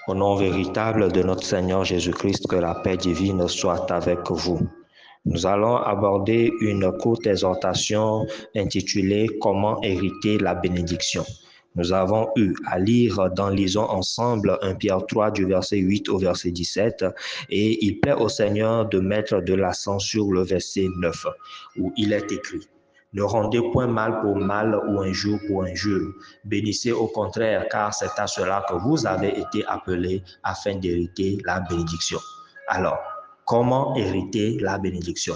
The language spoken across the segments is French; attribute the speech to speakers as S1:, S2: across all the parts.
S1: Au nom véritable de notre Seigneur Jésus-Christ, que la paix divine soit avec vous. Nous allons aborder une courte exhortation intitulée « Comment hériter la bénédiction ». Nous avons eu à lire dans Lisons ensemble 1 Pierre 3 du verset 8 au verset 17 et il plaît au Seigneur de mettre de l'accent sur le verset 9 où il est écrit « Ne rendez point mal pour mal ou injure pour injure. Bénissez au contraire, car c'est à cela que vous avez été appelés afin d'hériter la bénédiction. » Alors, comment hériter la bénédiction?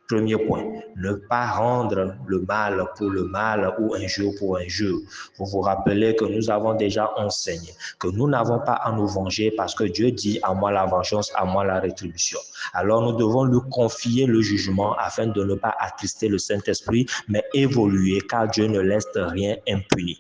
S1: Premier point, ne pas rendre le mal pour le mal ou injure pour injure. Vous vous rappelez que nous avons déjà enseigné que nous n'avons pas à nous venger parce que Dieu dit « à moi la vengeance, à moi la rétribution ». Alors nous devons lui confier le jugement afin de ne pas attrister le Saint-Esprit, mais évoluer car Dieu ne laisse rien impuni.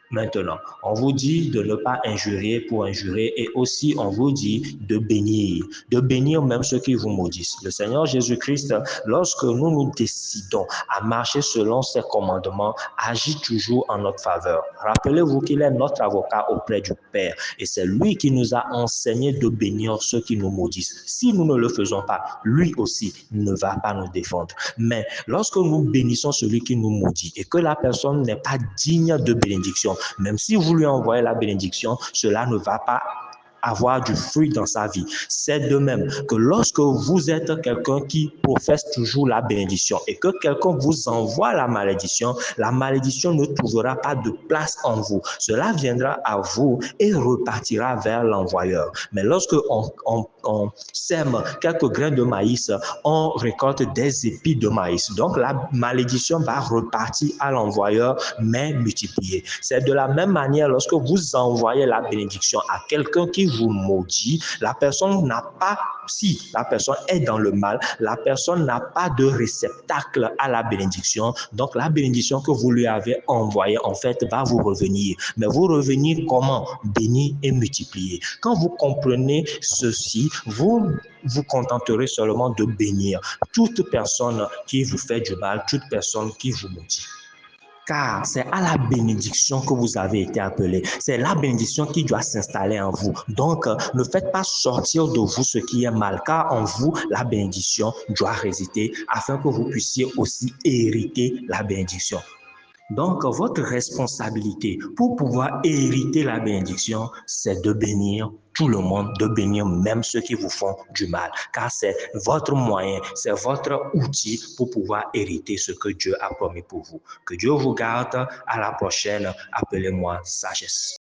S1: Maintenant, on vous dit de ne pas injurier pour injurer et aussi on vous dit de bénir même ceux qui vous maudissent. Le Seigneur Jésus-Christ, lorsque nous décidons à marcher selon ses commandements, agit toujours en notre faveur. Rappelez-vous qu'il est notre avocat auprès du Père et c'est lui qui nous a enseigné de bénir ceux qui nous maudissent. Si nous ne le faisons pas, lui aussi ne va pas nous défendre. Mais lorsque nous bénissons celui qui nous maudit et que la personne n'est pas digne de bénédiction, même si vous lui envoyez la bénédiction, cela ne va pas avoir du fruit dans sa vie. C'est de même que lorsque vous êtes quelqu'un qui professe toujours la bénédiction et que quelqu'un vous envoie la malédiction ne trouvera pas de place en vous. Cela viendra à vous et repartira vers l'envoyeur. Mais lorsque on sème quelques grains de maïs, on récolte des épis de maïs. Donc la malédiction va repartir à l'envoyeur, mais multipliée. C'est de la même manière lorsque vous envoyez la bénédiction à quelqu'un qui vous maudit, la personne n'a pas, si la personne est dans le mal, la personne n'a pas de réceptacle à la bénédiction. Donc la bénédiction que vous lui avez envoyée, en fait, va vous revenir. Mais vous revenir comment? Béni et multiplié. Quand vous comprenez ceci, vous vous contenterez seulement de bénir toute personne qui vous fait du mal, toute personne qui vous maudit. Car c'est à la bénédiction que vous avez été appelé. C'est la bénédiction qui doit s'installer en vous. Donc, ne faites pas sortir de vous ce qui est mal, car en vous, la bénédiction doit résider afin que vous puissiez aussi hériter la bénédiction. Donc, votre responsabilité pour pouvoir hériter la bénédiction, c'est de bénir tout le monde, de bénir même ceux qui vous font du mal, car c'est votre moyen, c'est votre outil pour pouvoir hériter ce que Dieu a promis pour vous. Que Dieu vous garde. À la prochaine. Appelez-moi Sagesse.